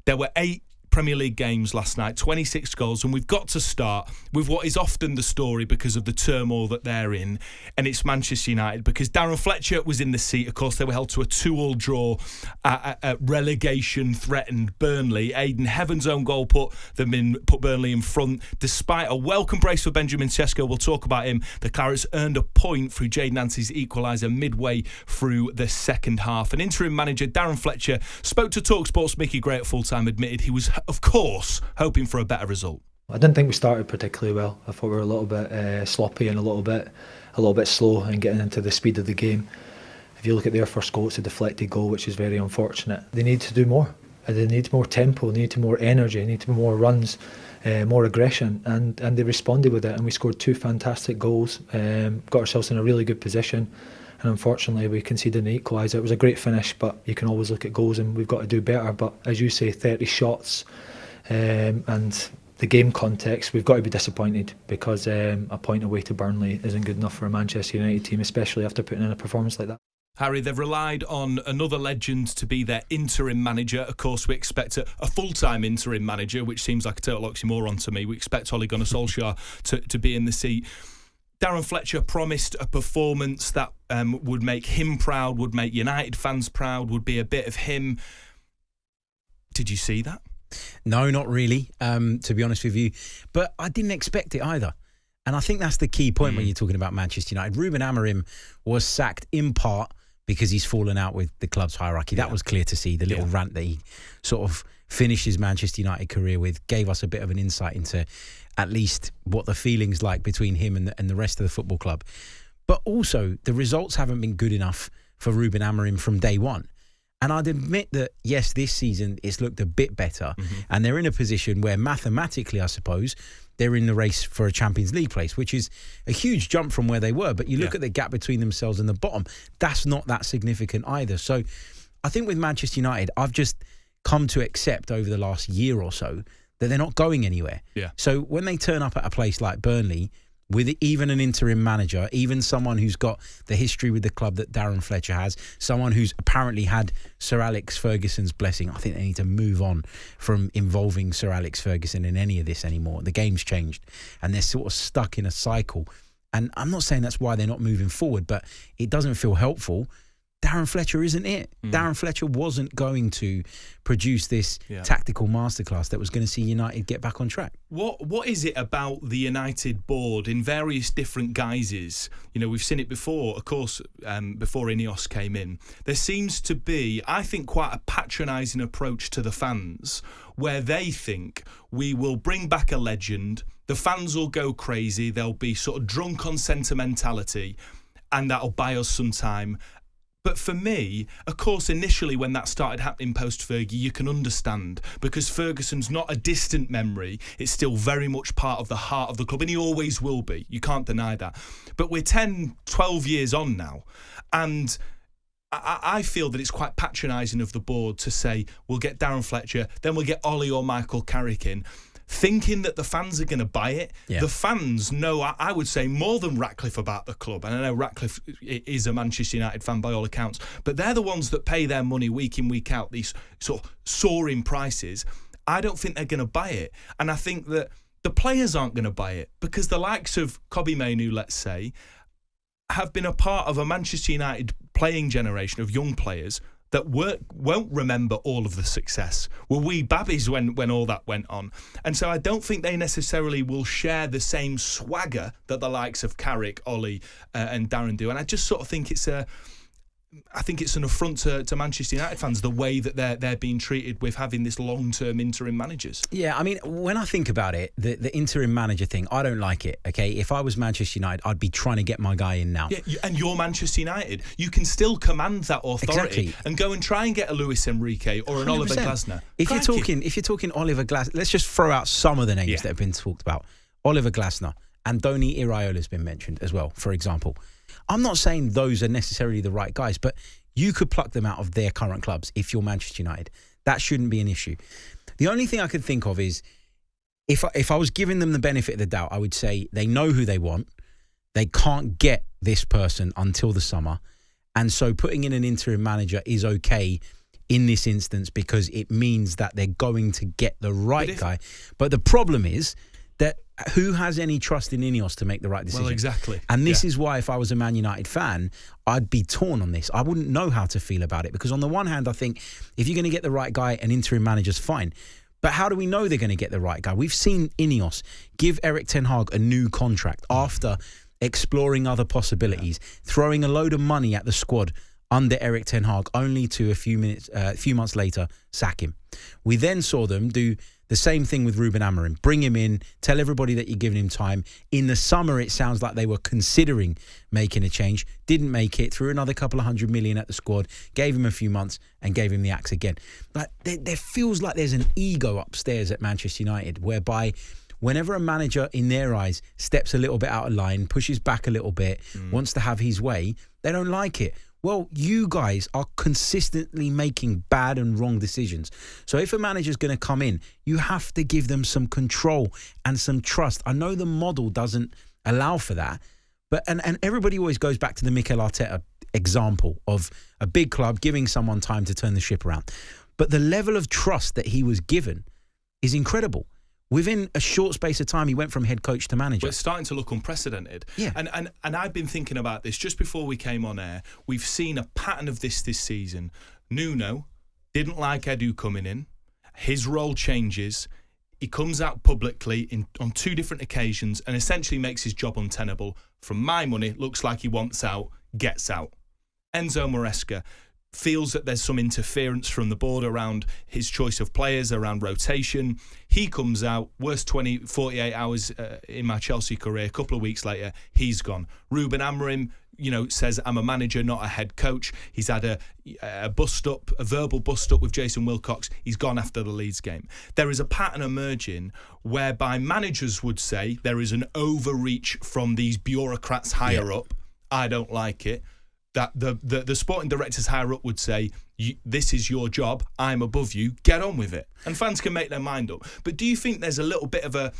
There were 8 Premier League games last night, 26 goals, and we've got to start with what is often the story because of the turmoil that they're in, and it's Manchester United, because Darren Fletcher was in the seat. Of course, they were held to a 2-2 draw at relegation-threatened Burnley. Aidan Heaven's own goal put Burnley in front. Despite a welcome brace for Benjamin Sesko, we'll talk about him, the Clarets earned a point through Jade Nancy's equaliser midway through the second half. And interim manager Darren Fletcher spoke to talkSPORT's Mickey Gray at full-time, admitted he was, of course, hoping for a better result. I didn't think we started particularly well. I thought we were a little bit sloppy and a little bit slow in getting into the speed of the game. If you look at their first goal, it's a deflected goal, which is very unfortunate. They need to do more. They need more tempo, they need more energy, they need more runs, more aggression, and they responded with it, and we scored 2 fantastic goals, got ourselves in a really good position, and unfortunately we conceded an equaliser. It was a great finish, but you can always look at goals and we've got to do better. But as you say, 30 shots, and the game context, we've got to be disappointed, because a point away to Burnley isn't good enough for a Manchester United team, especially after putting in a performance like that. Harry, they've relied on another legend to be their interim manager. Of course, we expect a full-time interim manager, which seems like a total oxymoron to me. We expect Ole Gunnar Solskjaer to be in the seat. Darren Fletcher promised a performance that would make him proud, would make United fans proud, would be a bit of him. Did you see that? No, not really, to be honest with you. But I didn't expect it either. And I think that's the key point when you're talking about Manchester United. Ruben Amorim was sacked in part because he's fallen out with the club's hierarchy. That was clear to see. The little rant that he sort of finished his Manchester United career with gave us a bit of an insight into at least what the feeling's like between him and the rest of the football club. But also, the results haven't been good enough for Ruben Amorim from day one. And I'd admit that, yes, this season it's looked a bit better. And they're in a position where mathematically, I suppose, they're in the race for a Champions League place, which is a huge jump from where they were. But you look at the gap between themselves and the bottom, that's not that significant either. So I think with Manchester United, I've just come to accept over the last year or so that they're not going anywhere. So when they turn up at a place like Burnley, with even an interim manager, even someone who's got the history with the club that Darren Fletcher has, someone who's apparently had Sir Alex Ferguson's blessing, I think they need to move on from involving Sir Alex Ferguson in any of this anymore. The game's changed and they're sort of stuck in a cycle. And I'm not saying that's why they're not moving forward, but it doesn't feel helpful. Darren Fletcher isn't it. Darren Fletcher wasn't going to produce this tactical masterclass that was going to see United get back on track. What is it about the United board in various different guises? You know, we've seen it before, of course, before Ineos came in. There seems to be, I think, quite a patronising approach to the fans, where they think we will bring back a legend, the fans will go crazy, they'll be sort of drunk on sentimentality, and that'll buy us some time. But for me, of course, initially when that started happening post-Fergie, you can understand, because Ferguson's not a distant memory. It's still very much part of the heart of the club, and he always will be. You can't deny that. But we're 10, 12 years on now, and I feel that it's quite patronising of the board to say, we'll get Darren Fletcher, then we'll get Ollie or Michael Carrick in, thinking that the fans are going to buy it. The fans know, I would say, more than Ratcliffe about the club. And I know Ratcliffe is a Manchester United fan by all accounts, but they're the ones that pay their money week in, week out, these sort of soaring prices. I don't think they're going to buy it. And I think that the players aren't going to buy it, because the likes of Kobbie Mainoo, let's say, have been a part of a Manchester United playing generation of young players that won't remember all of the success. Were wee babbies when all that went on. And so I don't think they necessarily will share the same swagger that the likes of Carrick, Ollie and Darren do. And I just sort of think it's an affront to Manchester United fans, the way that they're being treated with having this long-term interim managers. Yeah, I mean, when I think about it, the interim manager thing, I don't like it, okay? If I was Manchester United, I'd be trying to get my guy in now. Yeah, and you're Manchester United. You can still command that authority and go and try and get a Luis Enrique or an 100%. Oliver Glasner. If you're talking Oliver Glasner, let's just throw out some of the names that have been talked about. Oliver Glasner, Andoni Iraola's been mentioned as well, for example. I'm not saying those are necessarily the right guys, but you could pluck them out of their current clubs if you're Manchester United. That shouldn't be an issue. The only thing I could think of is if I was giving them the benefit of the doubt, I would say they know who they want. They can't get this person until the summer. And so putting in an interim manager is okay in this instance because it means that they're going to get the right guy. But the problem is that who has any trust in Ineos to make the right decision? Well, exactly. And this is why if I was a Man United fan, I'd be torn on this. I wouldn't know how to feel about it because on the one hand, I think if you're going to get the right guy, an interim manager's fine. But how do we know they're going to get the right guy? We've seen Ineos give Erik ten Hag a new contract after exploring other possibilities, throwing a load of money at the squad under Erik ten Hag, only to a few months later sack him. We then saw them do the same thing with Ruben Amorim. Bring him in, tell everybody that you're giving him time. In the summer, it sounds like they were considering making a change. Didn't make it, threw another couple of $100 million at the squad, gave him a few months and gave him the axe again. But there feels like there's an ego upstairs at Manchester United whereby whenever a manager in their eyes steps a little bit out of line, pushes back a little bit, wants to have his way, they don't like it. Well, you guys are consistently making bad and wrong decisions. So if a manager's going to come in, you have to give them some control and some trust. I know the model doesn't allow for that, but and everybody always goes back to the Mikel Arteta example of a big club giving someone time to turn the ship around. But the level of trust that he was given is incredible. Within a short space of time, he went from head coach to manager. Well, it's starting to look unprecedented. Yeah. And I've been thinking about this just before we came on air. We've seen a pattern of this season. Nuno didn't like Edu coming in. His role changes. He comes out publicly on two different occasions and essentially makes his job untenable. From my money, looks like he wants out, gets out. Enzo Maresca feels that there's some interference from the board around his choice of players, around rotation. He comes out, worst 48 hours in my Chelsea career. A couple of weeks later, he's gone. Ruben Amorim, says, I'm a manager, not a head coach. He's had a verbal bust-up with Jason Wilcox. He's gone after the Leeds game. There is a pattern emerging whereby managers would say there is an overreach from these bureaucrats higher up. I don't like it. That the sporting directors higher up would say, this is your job, I'm above you, get on with it. And fans can make their mind up. But do you think there's a little bit of a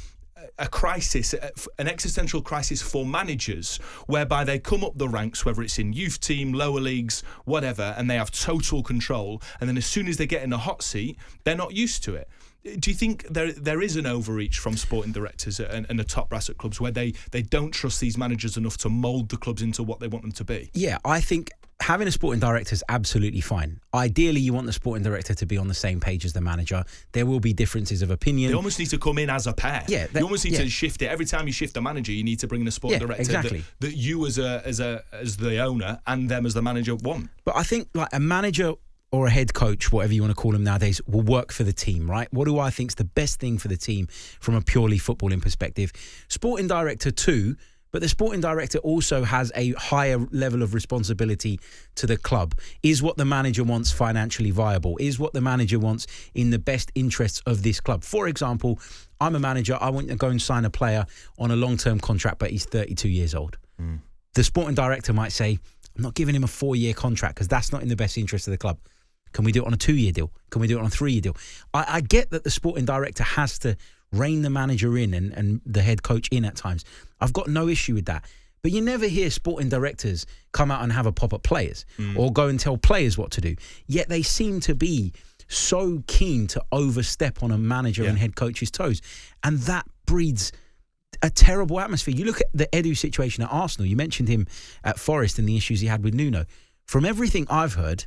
crisis, an existential crisis for managers, whereby they come up the ranks, whether it's in youth team, lower leagues, whatever, and they have total control, and then as soon as they get in a hot seat, they're not used to it? Do you think there is an overreach from sporting directors and the top brass at clubs where they don't trust these managers enough to mould the clubs into what they want them to be? Yeah, I think having a sporting director is absolutely fine. Ideally, you want the sporting director to be on the same page as the manager. There will be differences of opinion. They almost need to come in as a pair. Yeah, you almost need to shift it. Every time you shift a manager, you need to bring in a sporting director exactly. that you as the owner and them as the manager want. But I think like a manager or a head coach, whatever you want to call them nowadays, will work for the team, right? What do I think is the best thing for the team from a purely footballing perspective? Sporting director too, but the sporting director also has a higher level of responsibility to the club. Is what the manager wants financially viable? Is what the manager wants in the best interests of this club? For example, I'm a manager, I want to go and sign a player on a long-term contract, but he's 32 years old. The sporting director might say, I'm not giving him a 4-year contract because that's not in the best interest of the club. Can we do it on a 2-year deal? Can we do it on a 3-year deal? I get that the sporting director has to rein the manager in and the head coach in at times. I've got no issue with that. But you never hear sporting directors come out and have a pop at players or go and tell players what to do. Yet they seem to be so keen to overstep on a manager and head coach's toes. And that breeds a terrible atmosphere. You look at the Edu situation at Arsenal. You mentioned him at Forest and the issues he had with Nuno. From everything I've heard,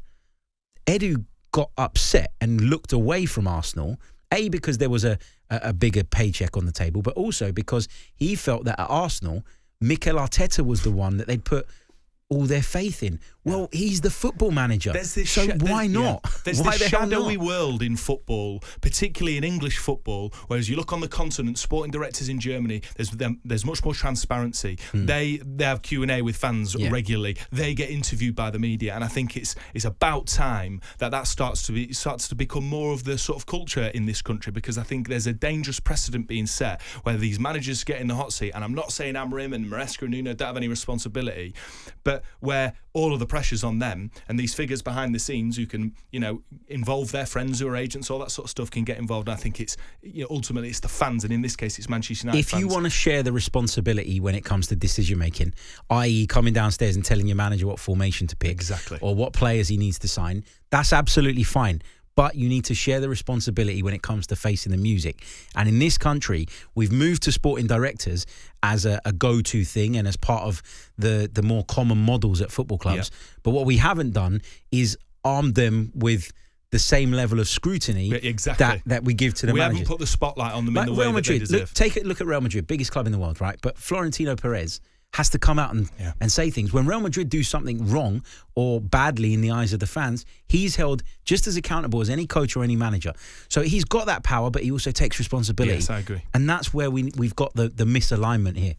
Edu got upset and looked away from Arsenal, A, because there was a bigger paycheck on the table, but also because he felt that at Arsenal, Mikel Arteta was the one that they'd put all their faith in. Well, he's the football manager, so why not? Yeah. There's why this shadowy world in football, particularly in English football, whereas you look on the continent, sporting directors in Germany, there's much more transparency. They have Q&A with fans regularly. They get interviewed by the media, and I think it's about time that starts to become more of the sort of culture in this country, because I think there's a dangerous precedent being set where these managers get in the hot seat, and I'm not saying Amorim and Maresca and Nuno don't have any responsibility, but where all of the pressure's on them, and these figures behind the scenes who can, involve their friends who are agents, all that sort of stuff can get involved. And I think it's, ultimately it's the fans, and in this case it's Manchester United If fans. you want to share the responsibility when it comes to decision making, i.e. coming downstairs and telling your manager what formation to pick, Exactly, or what players he needs to sign, that's absolutely fine. But you need to share the responsibility when it comes to facing the music. And in this country, we've moved to sporting directors as a go-to thing and as part of the more common models at football clubs. Yeah. But what we haven't done is armed them with the same level of scrutiny that we give to the managers. We haven't put the spotlight on them in the way Real Madrid, that they deserve. Take a look at Real Madrid, biggest club in the world, right? But Florentino Perez has to come out and say things. When Real Madrid do something wrong or badly in the eyes of the fans, he's held just as accountable as any coach or any manager. So he's got that power, but he also takes responsibility. Yes, I agree. And that's where we've got the misalignment here.